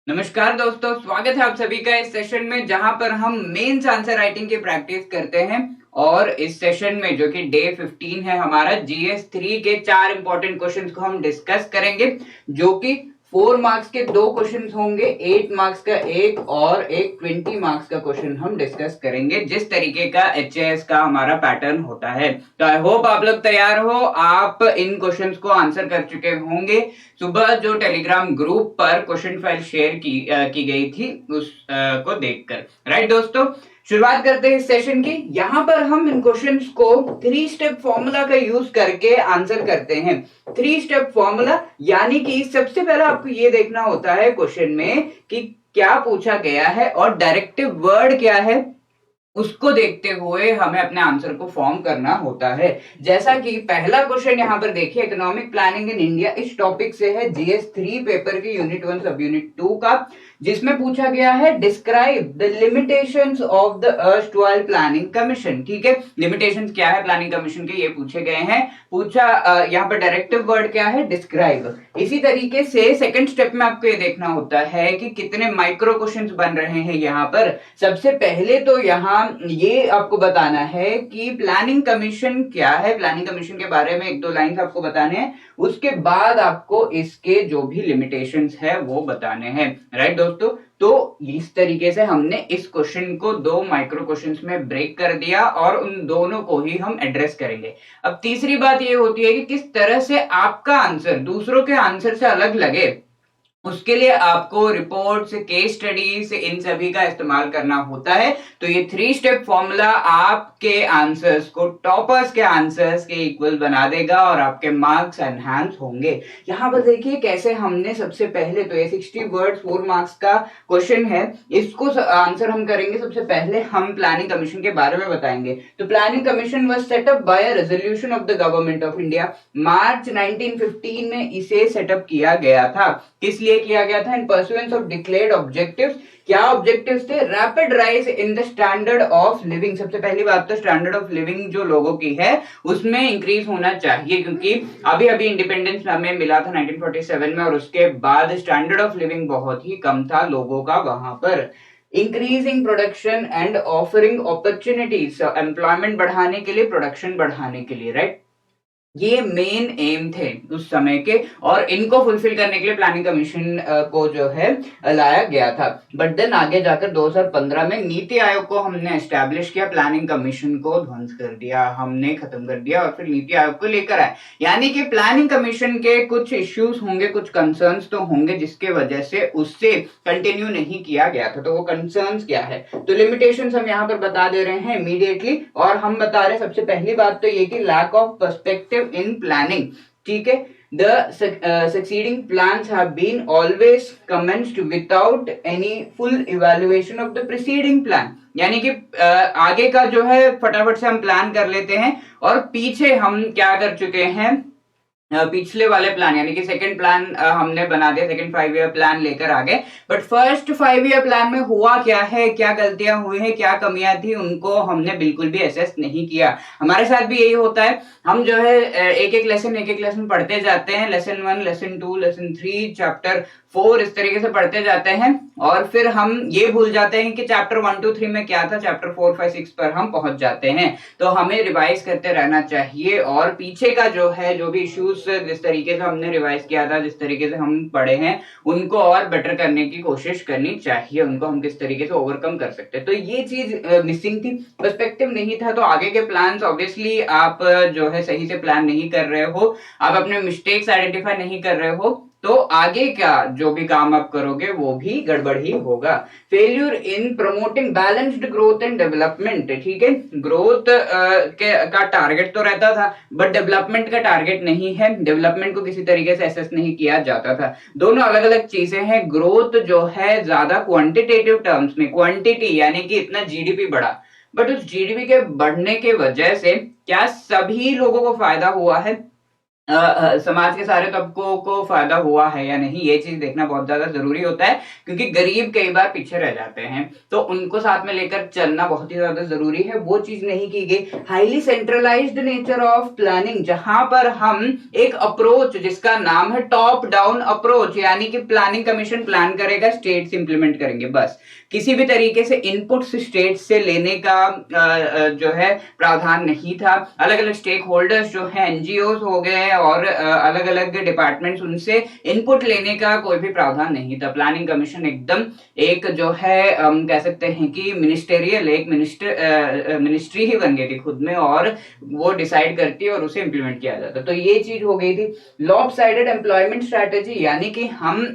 नमस्कार दोस्तों, स्वागत है आप सभी का इस सेशन में जहां पर हम मेंस आंसर राइटिंग की प्रैक्टिस करते हैं। और इस सेशन में जो कि डे 15 है हमारा जीएस 3 के 4 इंपॉर्टेंट क्वेश्चंस को हम डिस्कस करेंगे, जो कि 4 मार्क्स के 2 क्वेश्चंस होंगे, 8 मार्क्स का एक और एक 20 मार्क्स का क्वेश्चन हम डिस्कस करेंगे, जिस तरीके का एचएएस का हमारा पैटर्न होता है। तो आई होप आप लोग तैयार हो, आप इन क्वेश्चंस को आंसर कर चुके होंगे। सुबह जो टेलीग्राम ग्रुप पर क्वेश्चन फाइल शेयर की गई थी उस को देखकर। राइट दोस्तों, शुरुआत करते हैं इस सेशन की। यहां पर हम इन क्वेश्चंस को 3 स्टेप फॉर्मूला का यूज करके आंसर करते हैं। 3 स्टेप फॉर्मूला यानी कि सबसे पहले आपको ये देखना होता है क्वेश्चन में कि क्या पूछा गया है और डायरेक्टिव वर्ड क्या है, उसको देखते हुए हमें अपने आंसर को फॉर्म करना होता है। जैसा कि पहला क्वेश्चन यहां पर देखिए, इकोनॉमिक प्लानिंग इन इंडिया, इस टॉपिक से है जीएस 3 पेपर की यूनिट 1 सब यूनिट 2 का, जिसमें पूछा गया है describe the limitations of the erstwhile planning commission. ठीक है, लिमिटेशंस क्या है प्लानिंग कमीशन के, ये पूछे गए हैं। पूछा यहाँ पर डायरेक्टिव वर्ड क्या है, डिस्क्राइब। इसी तरीके से सेकंड स्टेप में आपको ये देखना होता है कि कितने माइक्रो क्वेश्चंस बन रहे हैं यहाँ पर। सबसे पहले तो यहाँ ये आपको बताना है कि प्लानिंग कमीशन क्या है, प्लानिंग कमीशन के बारे में 1-2 लाइन आपको बताने हैं। उसके बाद आपको इसके जो भी लिमिटेशंस है वो बताने हैं। राइट दोस्तों, तो इस तरीके से हमने इस क्वेश्चन को 2 माइक्रो क्वेश्चंस में ब्रेक कर दिया और उन दोनों को ही हम एड्रेस करेंगे। अब तीसरी बात ये होती है कि किस तरह से आपका आंसर दूसरों के आंसर से अलग लगे, उसके लिए आपको रिपोर्ट्स, केस स्टडीज, इन सभी का इस्तेमाल करना होता है। तो ये 3 स्टेप फॉर्मूला आपके आंसर्स को टॉपर्स के आंसर्स के इक्वल बना देगा और आपके मार्क्स एनहांस होंगे। यहां पर देखिए कैसे हमने सबसे पहले तो ये 60 वर्ड्स 4 मार्क्स का क्वेश्चन है, इसको आंसर हम करेंगे। सबसे पहले हम प्लानिंग कमीशन के बारे में बताएंगे। तो planning commission was set up by a resolution of the government of India. मार्च 1915 में इसे सेटअप किया गया था। किस लिए किया गया था? इन परसुएंस ऑफ डिक्लेयर्ड ऑब्जेक्टिव्स। क्या ऑब्जेक्टिव्स थे? Rapid rise in the standard of living. सबसे पहली बात तो स्टैंडर्ड ऑफ लिविंग जो लोगों की है उसमें इंक्रीज होना चाहिए, क्योंकि अभी अभी इंडिपेंडेंस हमें मिला था 1947 में और उसके बाद स्टैंडर्ड ऑफ लिविंग बहुत ही कम था लोगों का वहां पर। Increasing production and offering opportunities, employment बढ़ाने के लिए, प्रोडक्शन बढ़ाने के लिए। राइट, ये मेन एम थे उस समय के और इनको फुलफिल करने के लिए प्लानिंग कमीशन को जो है लाया गया था। बट देन आगे जाकर 2015 में नीति आयोग को हमने एस्टैब्लिश किया, प्लानिंग कमीशन को ध्वंस कर दिया, हमने खत्म कर दिया और फिर नीति आयोग को लेकर आए। यानी कि प्लानिंग कमीशन के कुछ इश्यूज होंगे, कुछ कंसर्न्स तो होंगे जिसके वजह से उससे कंटिन्यू नहीं किया गया था। तो वो कंसर्न्स क्या है, तो लिमिटेशंस हम यहाँ पर बता दे रहे हैं इमीडिएटली। और हम बता रहे हैं सबसे पहली बात तो ये कि lack of perspective in planning। ठीक है, the succeeding plans have been always commenced without any full evaluation of the preceding plan। यानी कि आगे का जो है फटाफट से हम प्लान कर लेते हैं और पीछे हम क्या कर चुके हैं, पिछले वाले प्लान यानी कि सेकंड प्लान हमने बना दिया, सेकंड 5 ईयर प्लान लेकर आ गए। बट फर्स्ट 5 ईयर प्लान में हुआ क्या है, क्या गलतियां हुई हैं, क्या कमियां थी, उनको हमने बिल्कुल भी असेस नहीं किया। हमारे साथ भी यही होता है, हम जो है एक एक लेसन पढ़ते जाते हैं, लेसन 1, लेसन 2, लेसन 3, चैप्टर 4, इस तरीके से पढ़ते जाते हैं और फिर हम ये भूल जाते हैं कि चैप्टर 1, 2, 3 में क्या था, चैप्टर 4, 5, 6 पर हम पहुंच जाते हैं। तो हमें रिवाइज करते रहना चाहिए और पीछे का जो है, जो भी इश्यूज जिस तरीके से हमने रिवाइज किया था, जिस तरीके से हम पढ़े हैं, उनको और बेटर करने की कोशिश करनी चाहिए, उनको हम किस तरीके से ओवरकम कर सकते हैं। तो ये चीज मिसिंग थी, पर्सपेक्टिव नहीं था। तो आगे के प्लान्स ऑब्वियसली आप जो है सही से प्लान नहीं कर रहे हो, आप अपने मिस्टेक्स आइडेंटिफाई नहीं कर रहे हो, तो आगे का जो भी काम आप करोगे वो भी गड़बड़ ही होगा। Failure in promoting balanced growth and development. ठीक है, ग्रोथ का टारगेट तो रहता था बट डेवलपमेंट का टारगेट नहीं है, डेवलपमेंट को किसी तरीके से असेस नहीं किया जाता था। दोनों अलग अलग चीजें हैं। ग्रोथ जो है ज्यादा क्वांटिटेटिव टर्म्स में, क्वांटिटी यानी कि इतना जीडीपी बढ़ा, बट उस जीडीपी के बढ़ने के वजह से क्या सभी लोगों को फायदा हुआ है? समाज के सारे तबकों को फायदा हुआ है या नहीं, ये चीज देखना बहुत ज्यादा जरूरी होता है, क्योंकि गरीब कई बार पीछे रह जाते हैं, तो उनको साथ में लेकर चलना बहुत ही ज्यादा जरूरी है। वो चीज नहीं की गई। Highly centralised nature of planning, जहां पर हम एक अप्रोच जिसका नाम है टॉप डाउन अप्रोच, यानी कि प्लानिंग कमीशन प्लान करेगा, स्टेट्स इंप्लीमेंट करेंगे, बस किसी भी तरीके से इनपुट्स स्टेट से लेने का जो है प्रावधान नहीं था। अलग अलग स्टेक होल्डर्स जो है, एनजीओ हो गए और अलग अलग डिपार्टमेंट्स, उनसे इनपुट लेने का कोई भी प्रावधान नहीं था। प्लानिंग कमीशन एकदम एक जो है कह सकते हैं कि मिनिस्टेरियल, एक मिनिस्ट्री ही बन गई थी खुद में, और वो डिसाइड करती और उसे इंप्लीमेंट किया जाता। तो ये चीज हो गई थी। लॉप साइडेड एम्प्लॉयमेंट स्ट्रैटेजी, यानी कि हम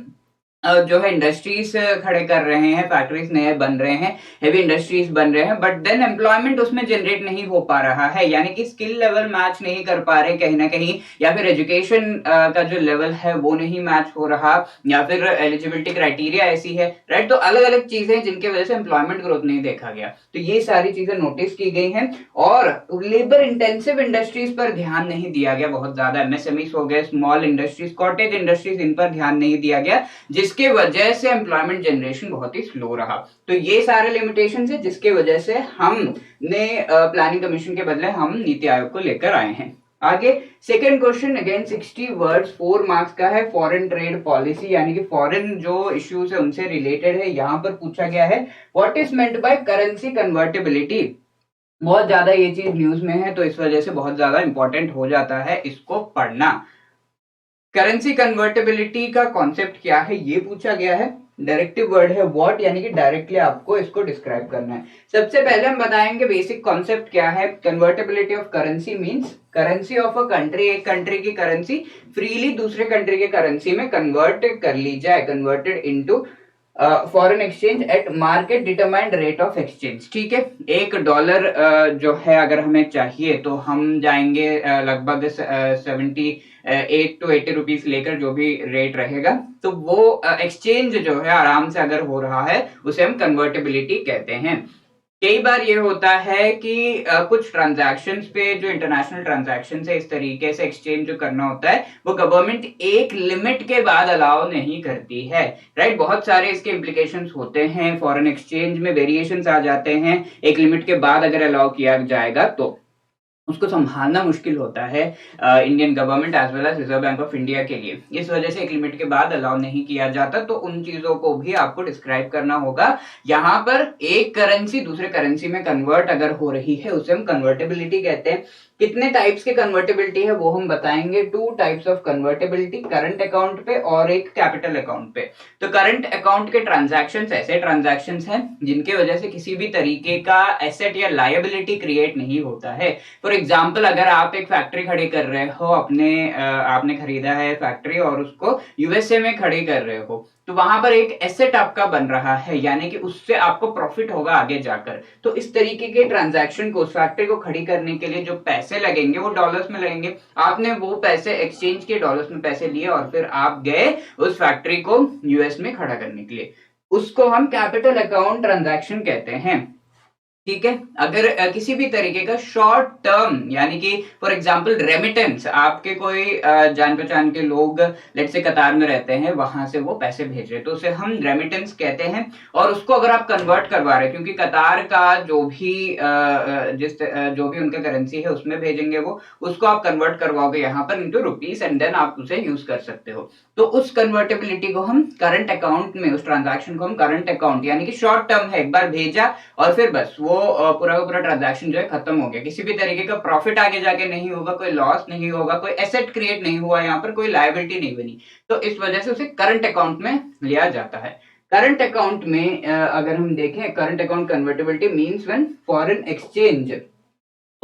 जो है इंडस्ट्रीज खड़े कर रहे हैं, फैक्ट्रीज नए बन रहे हैं, हेवी इंडस्ट्रीज बन रहे हैं, बट देन एम्प्लॉयमेंट उसमें जनरेट नहीं हो पा रहा है, यानी कि स्किल लेवल मैच नहीं कर पा रहे कहीं ना कहीं, या फिर एजुकेशन का जो लेवल है वो नहीं मैच हो रहा, या फिर एलिजिबिलिटी क्राइटेरिया ऐसी है, राइट। तो अलग अलग चीजें जिनकी वजह से एम्प्लॉयमेंट ग्रोथ नहीं देखा गया, तो ये सारी चीजें नोटिस की गई हैं। और लेबर इंटेंसिव इंडस्ट्रीज पर ध्यान नहीं दिया गया बहुत ज्यादा, एमएसएमईज हो गए, स्मॉल इंडस्ट्रीज, कॉटेज इंडस्ट्रीज, इन पर ध्यान नहीं दिया गया, जिसके वजह से एम्प्लॉयमेंट जनरेशन बहुत ही स्लो रहा। तो ये सारे लिमिटेशन है जिसके वजह से हमने प्लानिंग कमीशन के बदले हम नीति आयोग को लेकर आए हैं। आगे second question, again 60 words, 4 marks का है। फॉरेन ट्रेड पॉलिसी, यानी कि फॉरेन जो इश्यूज है उनसे रिलेटेड है। यहां पर पूछा गया है what is meant by currency convertibility. बहुत ज्यादा ये चीज न्यूज में है, तो इस वजह से बहुत ज्यादा इंपॉर्टेंट हो जाता है इसको पढ़ना। करेंसी कन्वर्टेबिलिटी का कॉन्सेप्ट क्या है ये पूछा गया है। डायरेक्टिव वर्ड है व्हाट, यानी कि डायरेक्टली आपको इसको डिस्क्राइब करना है। सबसे पहले हम बताएंगे बेसिक कॉन्सेप्ट क्या है। Convertibility of currency means currency of a country, एक कंट्री की करेंसी फ्रीली दूसरे कंट्री के करेंसी में कन्वर्ट कर ली जाए, converted into foreign exchange eight market determined rate of exchange. ठीक है, $1 जो है अगर हमें चाहिए तो हम जाएंगे लगभग 78 to 80 रुपीज लेकर, जो भी रेट रहेगा, तो वो एक्सचेंज जो है आराम से अगर हो रहा है उसे हम कन्वर्टेबिलिटी कहते हैं। कई बार ये होता है कि कुछ ट्रांजैक्शंस पे, जो इंटरनेशनल ट्रांजैक्शंस है, इस तरीके से एक्सचेंज जो करना होता है वो गवर्नमेंट एक लिमिट के बाद अलाउ नहीं करती है, राइट। बहुत सारे इसके इम्प्लीकेशंस होते हैं, फॉरेन एक्सचेंज में वेरिएशंस आ जाते हैं, एक लिमिट के बाद अगर अलाउ किया जाएगा तो उसको संभालना मुश्किल होता है Indian government as well as reserve bank of India के लिए। इस वजह से एक लिमिट के बाद अलाउ नहीं किया जाता, तो उन चीजों को भी आपको डिस्क्राइब करना होगा। यहाँ पर एक करेंसी दूसरे करेंसी में कन्वर्ट अगर हो रही है उसे हम कन्वर्टेबिलिटी कहते हैं। कितने टाइप्स के कन्वर्टेबिलिटी है वो हम बताएंगे। 2 types of convertibility, current account पे और एक कैपिटल अकाउंट पे। तो करंट अकाउंट के ट्रांजैक्शंस ऐसे ट्रांजैक्शंस हैं जिनके वजह से किसी भी तरीके का एसेट या लायबिलिटी क्रिएट नहीं होता है। फॉर एग्जाम्पल, अगर आप एक फैक्ट्री खड़ी कर रहे हो, आपने खरीदा है फैक्ट्री और उसको यूएसए में खड़ी कर रहे हो, तो वहां पर एक एसेट आपका बन रहा है, यानी कि उससे आपको प्रॉफिट होगा आगे जाकर। तो इस तरीके के ट्रांजैक्शन को, उस फैक्ट्री को खड़ी करने के लिए जो पैसे लगेंगे वो डॉलर्स में लगेंगे। आपने वो पैसे एक्सचेंज किए, डॉलर्स में पैसे लिए और फिर आप गए उस फैक्ट्री को यूएस में खड़ा करने के लिए, उसको हम कैपिटल अकाउंट ट्रांजैक्शन कहते हैं। ठीक है, अगर किसी भी तरीके का शॉर्ट टर्म, यानी कि फॉर एग्जांपल रेमिटेंस, आपके कोई जान पहचान के लोग लेट से कतार में रहते हैं, वहां से वो पैसे भेज रहे, तो उसे हम रेमिटेंस कहते हैं। और उसको अगर आप कन्वर्ट करवा रहे, क्योंकि कतार का जो भी जो भी उनका करेंसी है उसमें भेजेंगे वो, उसको आप कन्वर्ट करवाओगे यहाँ पर इनटू रुपीस, एंड देन आप उसे यूज कर सकते हो। तो उस कन्वर्टेबिलिटी को हम करंट अकाउंट में, उस ट्रांजैक्शन को हम करंट अकाउंट, यानी कि शॉर्ट टर्म है, एक बार भेजा और फिर बस वो पूरा का पूरा ट्रांजैक्शन जो है खत्म हो गया, किसी भी तरीके का प्रॉफिट आगे जाके नहीं होगा, कोई लॉस नहीं होगा, कोई एसेट क्रिएट नहीं हुआ, यहाँ पर कोई लायबिलिटी नहीं बनी, तो इस वजह से उसे करंट अकाउंट में लिया जाता है। करंट अकाउंट में अगर हम देखें, current account convertibility means when foreign exchange,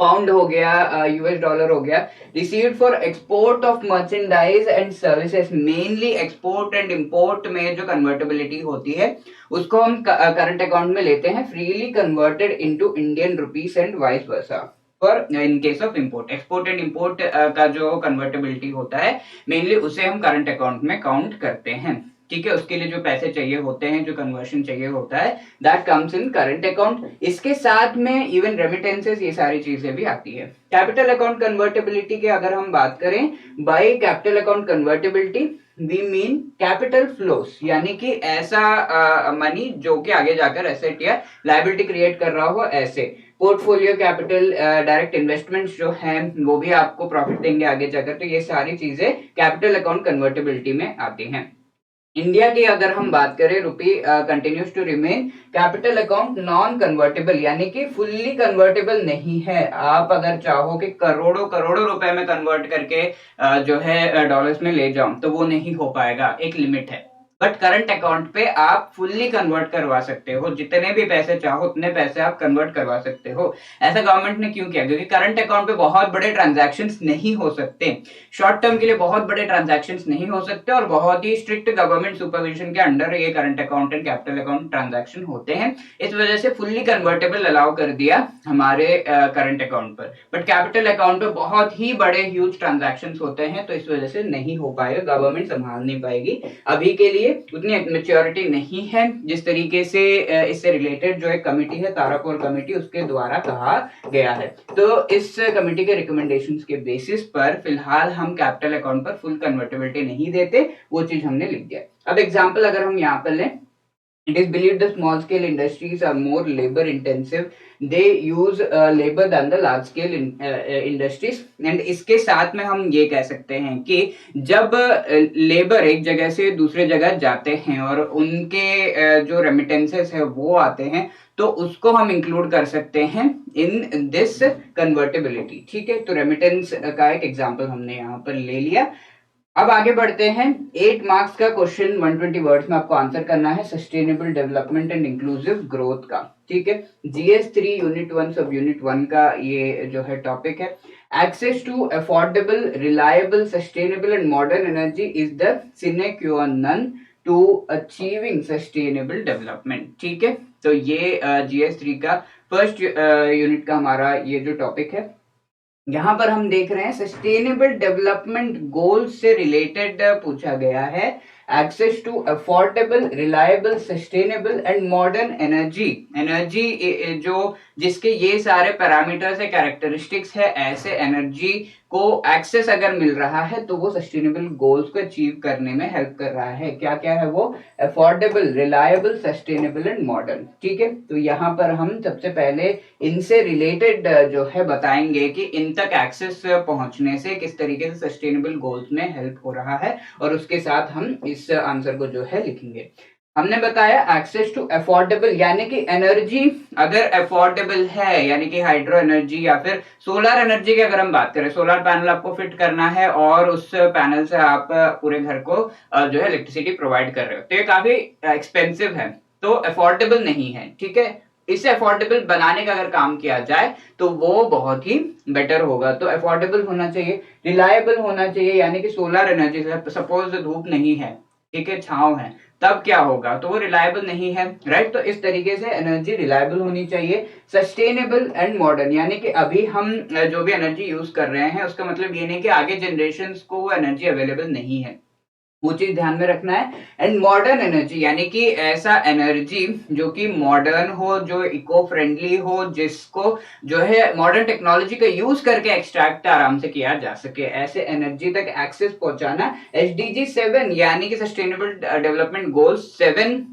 pound हो गया, यूएस डॉलर हो गया, received for export of merchandise and services, mainly export and import में जो कन्वर्टेबिलिटी होती है उसको हम करंट अकाउंट में लेते हैं, freely converted into Indian rupees and vice versa. पर in case of import, export and import का जो कन्वर्टेबिलिटी होता है मेनली उसे हम करंट अकाउंट में काउंट करते हैं। ठीक है, उसके लिए जो पैसे चाहिए होते हैं, जो कन्वर्शन चाहिए होता है, that comes in current account. इसके साथ में इवन रेमिटेंसेस, ये सारी चीजें भी आती है। कैपिटल अकाउंट कन्वर्टेबिलिटी की अगर हम बात करें, by capital account convertibility we mean capital flows, यानी कि ऐसा मनी जो कि आगे जाकर एसेट या लायबिलिटी क्रिएट कर रहा हो, ऐसे पोर्टफोलियो कैपिटल, डायरेक्ट इन्वेस्टमेंट्स जो हैं वो भी आपको प्रॉफिट देंगे आगे जाकर। तो ये सारी चीजें कैपिटल अकाउंट कन्वर्टेबिलिटी में आती हैं। इंडिया की अगर हम बात करें, rupee continues to remain capital account non convertible, यानी कि फुल्ली कन्वर्टेबल नहीं है। आप अगर चाहो कि करोड़ों करोड़ों रुपए में कन्वर्ट करके जो है डॉलर्स में ले जाओ, तो वो नहीं हो पाएगा, एक लिमिट है। बट करंट अकाउंट पे आप फुल्ली कन्वर्ट करवा सकते हो, जितने भी पैसे चाहो उतने पैसे आप कन्वर्ट करवा सकते हो। ऐसा गवर्नमेंट ने क्यों किया? क्योंकि करंट अकाउंट पे बहुत बड़े ट्रांजैक्शंस नहीं हो सकते, शॉर्ट टर्म के लिए बहुत बड़े ट्रांजैक्शंस नहीं हो सकते, और बहुत ही स्ट्रिक्ट गवर्नमेंट सुपरविजन के अंडर ये current account and capital account transaction होते हैं। इस वजह से फुल्ली कन्वर्टेबल अलाउ कर दिया हमारे करंट अकाउंट पर। बट कैपिटल अकाउंट पे बहुत ही बड़े ह्यूज ट्रांजैक्शंस होते हैं, तो इस वजह से नहीं हो पाएगा, गवर्नमेंट संभाल नहीं पाएगी। अभी के लिए उतनी मैच्योरिटी नहीं है। जिस तरीके से इससे रिलेटेड जो एक कमेटी है, तारापुर कमेटी, उसके द्वारा कहा गया है। तो इस कमेटी के रिकमेंडेशंस के बेसिस पर फिलहाल हम कैपिटल अकाउंट पर फुल कन्वर्टेबिलिटी नहीं देते, वो चीज हमने लिख दिया। अब एग्जांपल अगर हम यहाँ पर लें, it is believed the small scale industries are more labor intensive, they use labor than the large scale industries, and इसके साथ में हम ये कह सकते हैं कि जब लेबर एक जगह से दूसरे जगह जाते हैं और उनके जो रेमिटेंसेस है वो आते हैं, तो उसको हम इंक्लूड कर सकते हैं इन दिस कन्वर्टेबिलिटी। ठीक है, तो रेमिटेंस का एक एग्जांपल हमने यहाँ पर ले लिया। अब आगे बढ़ते हैं। 8 मार्क्स का क्वेश्चन 120 वर्ड्स में आपको आंसर करना है, sustainable development and inclusive growth का। ठीक है, GS3 यूनिट 1 सब यूनिट 1 का ये जो है टॉपिक है। Access to affordable, reliable, sustainable and modern energy is the sine qua non to achieving sustainable development. ठीक है, तो ये GS3 का फर्स्ट यूनिट का हमारा ये जो टॉपिक है। यहां पर हम देख रहे हैं सस्टेनेबल डेवलपमेंट गोल्स से रिलेटेड पूछा गया है, access to affordable, reliable, sustainable and modern energy. Energy जो जिसके ये सारे पैरामीटर्स है, कैरेक्टरिस्टिक्स है, ऐसे एनर्जी को एक्सेस अगर मिल रहा है तो वो सस्टेनेबल गोल्स को अचीव करने में हेल्प कर रहा है। क्या क्या है वो? Affordable, reliable, sustainable and modern. ठीक है, तो यहाँ पर हम सबसे पहले इनसे रिलेटेड जो है बताएंगे कि इन तक एक्सेस पहुंचने से किस तरीके से सस्टेनेबल गोल्स में हेल्प हो रहा है, और उसके साथ हम इस आंसर को जो है लिखेंगे। हमने बताया एक्सेस टू अफोर्डेबल, यानी कि एनर्जी अगर अफोर्डेबल है, यानी कि हाइड्रो एनर्जी या फिर सोलर एनर्जी की अगर हम बात करें, सोलर पैनल आपको फिट करना है और उस पैनल से आप पूरे घर को जो है इलेक्ट्रिसिटी प्रोवाइड कर रहे हो, तो ये काफी एक्सपेंसिव है, तो अफोर्डेबल नहीं है। ठीक है, इसे अफोर्डेबल बनाने का अगर काम किया जाए तो वो बहुत ही बेटर होगा। तो अफोर्डेबल होना चाहिए, रिलायबल होना चाहिए, यानी कि सोलर एनर्जी से सपोज धूप नहीं है, ठीक है, छांव है, तब क्या होगा? तो वो रिलायबल नहीं है, राइट। तो इस तरीके से एनर्जी रिलायबल होनी चाहिए। सस्टेनेबल एंड मॉडर्न, यानी कि अभी हम जो भी एनर्जी यूज कर रहे हैं उसका मतलब ये नहीं कि आगे जनरेशंस को वो एनर्जी अवेलेबल नहीं है, वो चीज ध्यान में रखना है। एंड मॉडर्न एनर्जी, यानी कि ऐसा एनर्जी जो कि मॉडर्न हो, जो इको फ्रेंडली हो, जिसको जो है मॉडर्न टेक्नोलॉजी का यूज करके एक्सट्रैक्ट आराम से किया जा सके, ऐसे एनर्जी तक एक्सेस पहुंचाना। SDG 7 यानी कि सस्टेनेबल डेवलपमेंट गोल 7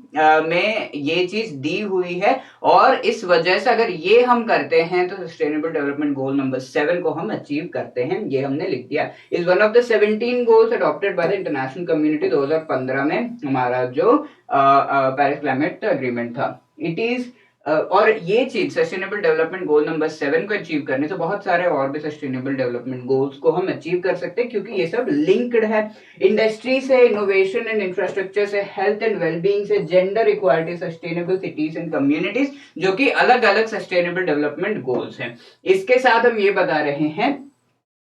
में ये चीज दी हुई है, और इस वजह से अगर ये हम करते हैं तो सस्टेनेबल डेवलपमेंट गोल नंबर 7 को हम अचीव करते हैं। ये हमने लिख दिया। Is one of the 17 goals adopted by the international community 2015 में हमारा जो पेरिस क्लाइमेट एग्रीमेंट था। इट इज और ये चीज सस्टेनेबल डेवलपमेंट गोल नंबर 7 को अचीव करने से बहुत सारे और भी सस्टेनेबल डेवलपमेंट गोल्स को हम अचीव कर सकते हैं, क्योंकि ये सब लिंक्ड है। इंडस्ट्री से, इनोवेशन एंड इंफ्रास्ट्रक्चर से, हेल्थ एंड वेलबींग से, gender equality, sustainable cities and communities, जो कि अलग अलग सस्टेनेबल डेवलपमेंट गोल्स हैं। इसके साथ हम ये बता रहे हैं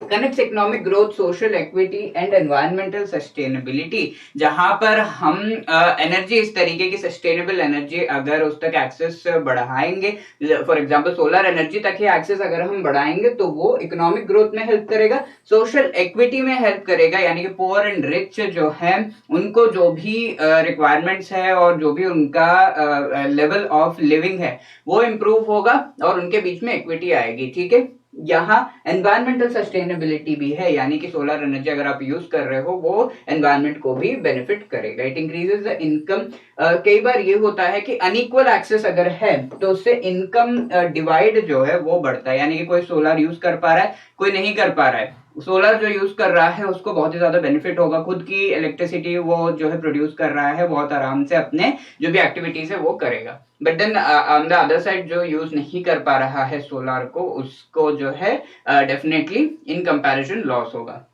connects economic growth, social equity and environmental sustainability, जहां पर हम एनर्जी, इस तरीके की सस्टेनेबल एनर्जी अगर उस तक एक्सेस बढ़ाएंगे, फॉर एग्जांपल सोलर एनर्जी तक ही एक्सेस अगर हम बढ़ाएंगे तो वो इकोनॉमिक ग्रोथ में हेल्प करेगा, सोशल इक्विटी में हेल्प करेगा, यानी कि पुअर एंड रिच जो है उनको जो भी रिक्वायरमेंट्स है और जो भी उनका लेवल ऑफ लिविंग है वो इम्प्रूव होगा और उनके बीच में इक्विटी आएगी। ठीक है, यहाँ एनवायरमेंटल सस्टेनेबिलिटी भी है, यानी कि सोलर एनर्जी अगर आप यूज कर रहे हो वो एनवायरमेंट को भी बेनिफिट करेगा। It increases the income. कई बार ये होता है कि अनइक्वल एक्सेस अगर है तो उससे इनकम डिवाइड जो है वो बढ़ता है, यानी कि कोई सोलर यूज कर पा रहा है, कोई नहीं कर पा रहा है। सोलर जो यूज कर रहा है उसको बहुत ही ज्यादा बेनिफिट होगा, खुद की इलेक्ट्रिसिटी वो जो है प्रोड्यूस कर रहा है, बहुत आराम से अपने जो भी एक्टिविटीज है वो करेगा। But then on the other side जो यूज नहीं कर पा रहा है सोलार को, उसको जो है डेफिनेटली इन कंपैरिजन लॉस होगा।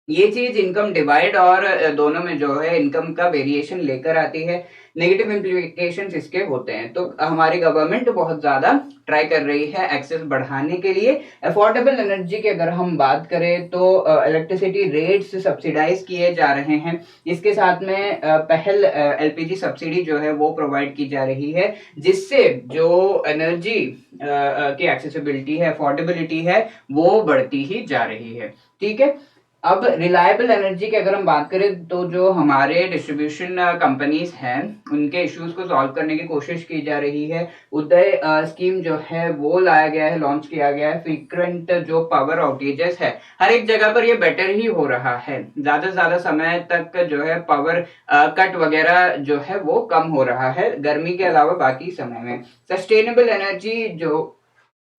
ये चीज इनकम डिवाइड और दोनों में जो है इनकम का वेरिएशन लेकर आती है, नेगेटिव इम्प्लीकेशंस इसके होते हैं। तो हमारी गवर्नमेंट बहुत ज्यादा ट्राई कर रही है एक्सेस बढ़ाने के लिए। अफोर्डेबल एनर्जी की अगर हम बात करें तो इलेक्ट्रिसिटी रेट्स सब्सिडाइज किए जा रहे हैं, इसके साथ में पहल एलपीजी सब्सिडी जो है वो प्रोवाइड की जा रही है, जिससे जो एनर्जी की एक्सेसिबिलिटी है, अफोर्डेबिलिटी है, वो बढ़ती ही जा रही है। ठीक है, अब रिलायबल एनर्जी की अगर हम बात करें तो जो हमारे डिस्ट्रीब्यूशन कंपनीज हैं उनके इश्यूज को सॉल्व करने की कोशिश की जा रही है। उदय स्कीम जो है वो लाया गया है, लॉन्च किया गया है। फ्रीक्वेंट जो पावर आउटेजेस है हर एक जगह पर ये बेटर ही हो रहा है, ज्यादा से ज्यादा समय तक जो है पावर कट वगैरह जो है वो कम हो रहा है, गर्मी के अलावा बाकी समय में। सस्टेनेबल एनर्जी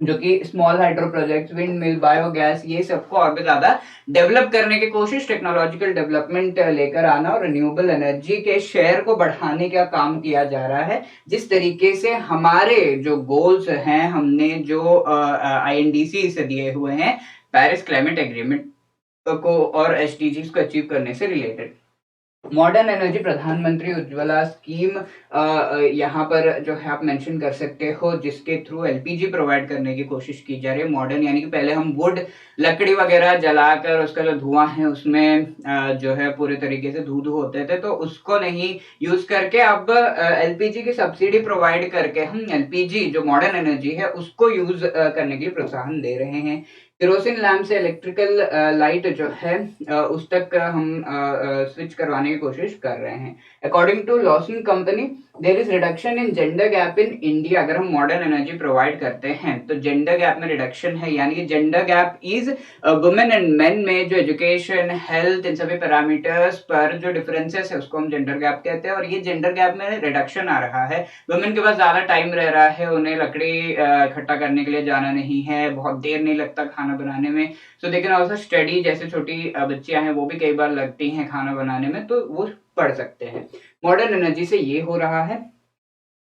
जो कि small hydro project, wind mill, biogas, ये सबको और भी ज्यादा डेवलप करने की कोशिश, टेक्नोलॉजिकल डेवलपमेंट लेकर आना और रिन्यूएबल एनर्जी के शेयर को बढ़ाने का काम किया जा रहा है। जिस तरीके से हमारे जो गोल्स हैं, हमने जो आईएनडीसी से दिए हुए हैं, पेरिस क्लाइमेट एग्रीमेंट को और एसडीजीज को अचीव करने से रिलेटेड। मॉडर्न एनर्जी प्रधानमंत्री उज्ज्वला स्कीम यहाँ पर जो है आप मेंशन कर सकते हो, जिसके थ्रू एलपीजी प्रोवाइड करने की कोशिश की जा रही है। मॉडर्न यानी कि पहले हम वुड, लकड़ी वगैरह जलाकर उसका जो धुआं है उसमें जो है पूरे तरीके से धू होते थे, तो उसको नहीं यूज करके अब एलपीजी की सब्सिडी प्रोवाइड करके हम एलपीजी जो मॉडर्न एनर्जी है उसको यूज करने के लिए प्रोत्साहन दे रहे हैं। केरोसिन लैम्प से इलेक्ट्रिकल लाइट जो है उस तक हम स्विच करवाने की कोशिश कर रहे हैं। According to Lawson company there is reduction in gender gap in India. अगर हम मॉडर्न एनर्जी प्रोवाइड करते हैं तो जेंडर गैप में रिडक्शन है, यानी कि gender gap is women and main में जो एजुकेशन, हेल्थ, इन सभी पैरामीटर्स पर जो डिफरेंसेस है उसको हम जेंडर गैप कहते हैं, और ये जेंडर गैप में रिडक्शन आ रहा है। वुमेन के पास ज्यादा टाइम रह रहा है, उन्हें लकड़ी इकट्ठा करने के लिए जाना नहीं है, बहुत देर नहीं लगता खाना बनाने में। सो दे कैन आल्सो स्टडी, जैसे छोटी बच्चियां हैं वो भी कई बार लगती हैं खाना बनाने में, तो वो पढ़ सकते हैं। मॉडर्न एनर्जी से ये हो रहा है।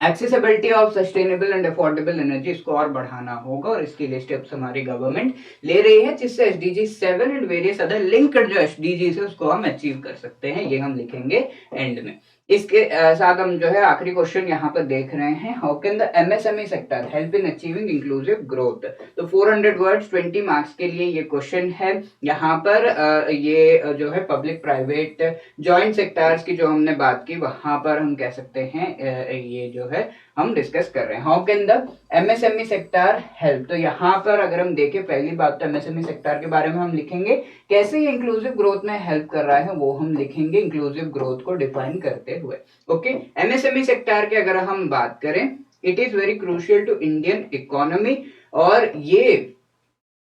Accessibility of sustainable and affordable energy, इसको और बढ़ाना होगा और इसके लिए स्टेप्स हमारी गवर्नमेंट ले रही है, जिससे SDG 7 and various other linked जो एसडीजी है उसको हम अचीव कर सकते हैं। ये हम लिखेंगे एंड में। इसके साथ हम जो है आखिरी क्वेश्चन यहाँ पर देख रहे हैं, how can the MSME sector help in achieving inclusive growth. तो 400 वर्ड्स 20 मार्क्स के लिए ये क्वेश्चन है। यहाँ पर ये जो है पब्लिक प्राइवेट जॉइंट सेक्टर्स की जो हमने बात की वहां पर हम कह सकते हैं ये जो है हम डिस्कस कर रहे हैं। How can the MSME sector help. तो यहाँ पर अगर हम देखें, पहली बात तो एमएसएमई सेक्टर के बारे में हम लिखेंगे, कैसे ये इंक्लूसिव ग्रोथ में हेल्प कर रहा है वो हम लिखेंगे इंक्लूसिव ग्रोथ को डिफाइन करते हुए। ओके, एमएसएमई सेक्टर की अगर हम बात करें, it is very crucial to Indian economy, और ये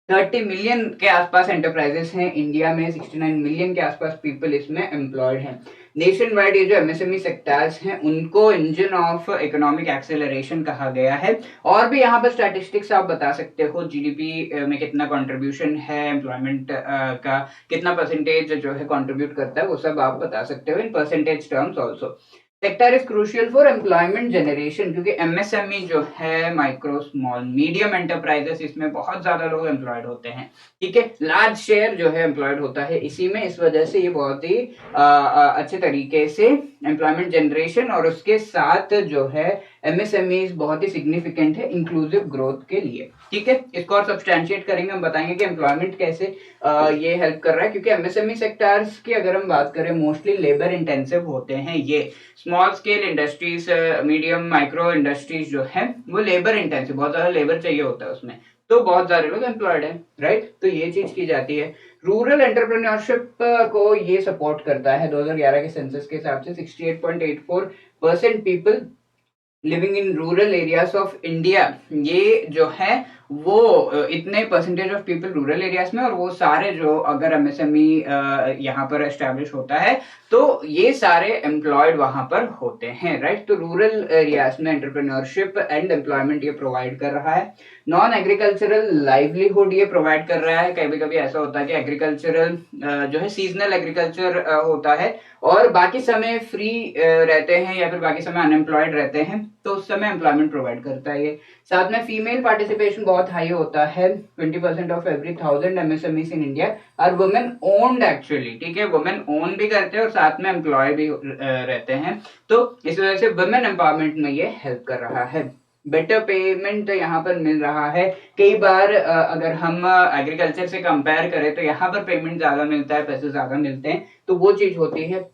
30 मिलियन के आसपास एंटरप्राइजेस हैं इंडिया में, 69 मिलियन के आसपास पीपल इसमें एम्प्लॉयड हैं। नेशन वाइड ये जो एमएसएमई सेक्टर्स हैं उनको इंजन ऑफ इकोनॉमिक एक्सेलरेशन कहा गया है। और भी यहाँ पर स्टैटिस्टिक्स आप बता सकते हो, जीडीपी में कितना कंट्रीब्यूशन है, एम्प्लॉयमेंट का कितना परसेंटेज जो है कंट्रीब्यूट करता है, वो सब आप बता सकते हो in percentage terms also. Sector is crucial for employment generation, क्योंकि एमएसएमई जो है माइक्रो स्मॉल मीडियम एंटरप्राइजेस, इसमें बहुत ज्यादा लोग एम्प्लॉयड होते हैं। ठीक है, लार्ज शेयर जो है एम्प्लॉयड होता है इसी में, इस वजह से ये बहुत ही अच्छे तरीके से एम्प्लॉयमेंट जनरेशन और उसके साथ जो है एमएसएमई बहुत ही सिग्निफिकेंट है इंक्लूसिव ग्रोथ के लिए। ठीक है, इसको और सब्सटैंशिएट करेंगे, हम बताएंगे कि एम्प्लॉयमेंट कैसे ये हेल्प कर रहा है, क्योंकि एमएसएमई सेक्टर्स की अगर हम बात करें मोस्टली लेबर इंटेंसिव होते हैं। ये small scale industries, medium micro industries जो है वो लेबर इंटेंसिव, बहुत ज्यादा लेबर चाहिए होता है उसमें, तो बहुत सारे लोग एम्प्लॉयड है, राइट। तो ये चीज की जाती है। रूरल एंटरप्रेन्योरशिप को ये सपोर्ट करता है। 2011 के सेंसस के हिसाब से 68.84% people living in rural areas of India, ये जो है वो इतने percentage of people rural areas में, और वो सारे जो अगर एमएसएमई यहाँ पर एस्टेब्लिश होता है तो ये सारे एम्प्लॉयड वहां पर होते हैं, राइट। तो रूरल एरियाज में एंटरप्रेन्योरशिप एंड एम्प्लॉयमेंट ये प्रोवाइड कर रहा है। नॉन एग्रीकल्चरल लाइवलीहुड ये प्रोवाइड कर रहा है। कभी कभी ऐसा होता है कि एग्रीकल्चरल जो है सीजनल एग्रीकल्चर होता है और बाकी समय फ्री रहते हैं या फिर बाकी समय अनएम्प्लॉयड रहते हैं, तो उस समय एम्प्लॉयमेंट प्रोवाइड करता है ये। साथ में फीमेल पार्टिसिपेशन बहुत हाई होता है। 20% of every 1000 MSMEs in India are women owned actually, ठीक है, वुमेन ओन भी करते हैं और साथ में एम्प्लॉय भी रहते हैं, तो इस वजह से वुमेन एम्पावरमेंट में ये हेल्प कर रहा है। बेटर पेमेंट यहाँ पर मिल रहा है। कई बार अगर हम एग्रीकल्चर से कंपेयर करें तो यहाँ पर पेमेंट ज्यादा मिलता है, पैसे ज्यादा मिलते हैं, तो वो चीज होती है।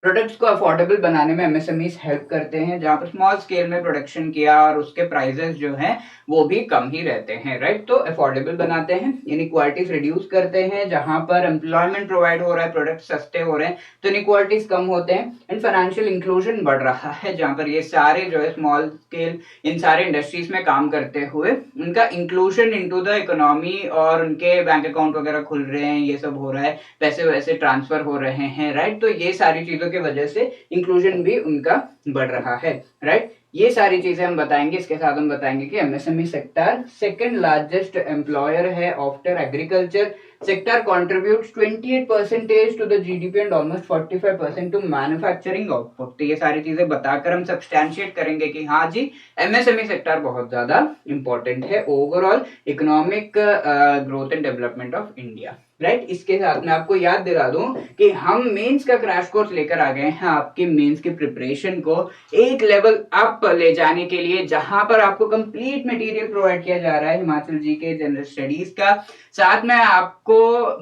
प्रोडक्ट्स को अफोर्डेबल बनाने में एमएसएमईज हेल्प करते हैं, जहां पर स्मॉल स्केल में प्रोडक्शन किया और उसके प्राइसेस जो हैं वो भी कम ही रहते हैं, राइट। तो अफोर्डेबल बनाते हैं, इनइक्वालिटीज रिड्यूस करते हैं, जहां पर एम्प्लॉयमेंट प्रोवाइड हो रहा है, प्रोडक्ट सस्ते हो रहे हैं तो इनइक्वालिटीज कम होते हैं, एंड फाइनेंशियल इंक्लूजन बढ़ रहा है, जहां पर ये सारे जो है स्मॉल स्केल इन सारे इंडस्ट्रीज में काम करते हुए उनका इंक्लूजन इनटू द इकोनॉमी और उनके बैंक अकाउंट वगैरह खुल रहे हैं, ये सब हो रहा है, पैसे वैसे ट्रांसफर हो रहे हैं, राइट। तो ये सारी चीजों की वजह से इंक्लूजन भी उनका बढ़ रहा है, राइट। ये सारी चीजें हम बताएंगे। इसके साथ हम बताएंगे कि MSME sector second largest employer है after agriculture. Sector contributes 28% to the GDP and almost 45% to manufacturing output। तो ये सारी चीजें बताकर हम सब्सटैंशिएट करेंगे कि हाँ जी एमएसएमई सेक्टर बहुत ज्यादा इंपॉर्टेंट है overall economic growth and development of India, right. इसके साथ मैं आपको याद दिला दूं कि हम मेंस का क्रैश कोर्स लेकर आ गए हैं आपके मेंस की प्रिपरेशन को एक लेवल अप ले जाने के लिए, जहां पर आपको कंप्लीट मटेरियल प्रोवाइड किया जा रहा है हिमाचल जीके जनरल स्टडीज का, साथ में आपको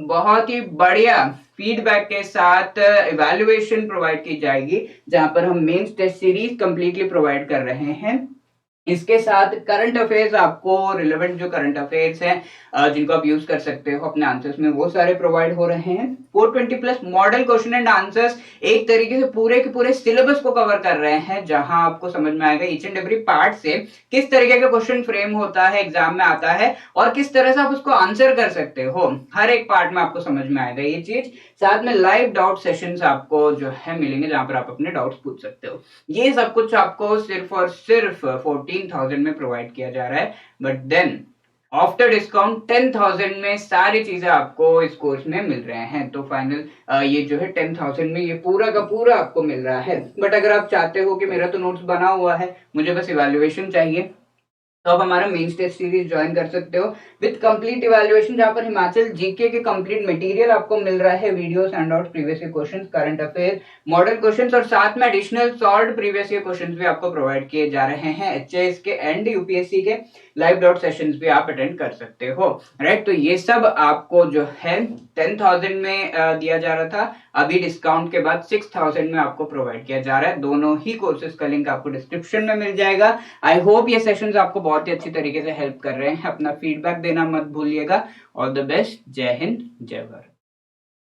बहुत ही बढ़िया फीडबैक के साथ इवैल्यूएशन प्रोवाइड की जाएगी, जहां पर हम mains test series completely provide कर रहे हैं। इसके साथ करंट अफेयर्स, आपको रिलेवेंट जो करंट अफेयर्स हैं जिनको आप यूज कर सकते हो अपने आंसर्स में, वो सारे प्रोवाइड हो रहे हैं। 420 plus model question and answers एक तरीके से पूरे के पूरे सिलेबस को कवर कर रहे हैं, जहां आपको समझ में आएगा ईच एंड एवरी पार्ट से किस तरीके का क्वेश्चन फ्रेम होता है, एग्जाम में आता है और किस तरह से आप उसको आंसर कर सकते हो, हर एक पार्ट में आपको समझ में आएगा ये चीज। साथ में लाइव डाउट सेशंस आपको जो है मिलेंगे, जहां पर आप अपने डाउट्स पूछ सकते हो। ये सब कुछ आपको सिर्फ और सिर्फ 14,000 में प्रोवाइड किया जा रहा है, बट देन आफ्टर डिस्काउंट 10,000 में सारी चीजें आपको इस कोर्स में मिल रहे हैं। तो फाइनल ये जो है 10,000 में ये पूरा का पूरा आपको मिल रहा है। बट अगर आप चाहते हो कि मेरा तो नोट्स बना हुआ है, मुझे बस इवैल्यूएशन चाहिए, तो आप हमारा मेंस टेस्ट सीरीज ज्वाइन कर सकते हो विद कंप्लीट इवैल्यूएशन, जहां पर हिमाचल जीके के कंप्लीट मटेरियल आपको मिल रहा है, videos, handouts, previous year questions, current affair, model questions और साथ में additional solved previous year questions भी आपको प्रोवाइड किए जा रहे हैं। एचएएस के एंड यूपीएससी के लाइव डाउट सेशंस भी आप अटेंड कर सकते हो, राइट। तो ये सब आपको जो है 10,000 में दिया जा रहा था, अभी डिस्काउंट के बाद 6,000 में आपको प्रोवाइड किया जा रहा है। दोनों ही कोर्सेज का लिंक आपको डिस्क्रिप्शन में मिल जाएगा। आई होप ये सेशंस आपको बहुत ही अच्छी तरीके से हेल्प कर रहे हैं। अपना फीडबैक देना मत भूलिएगा। All the best. जय हिंद, जय भारत।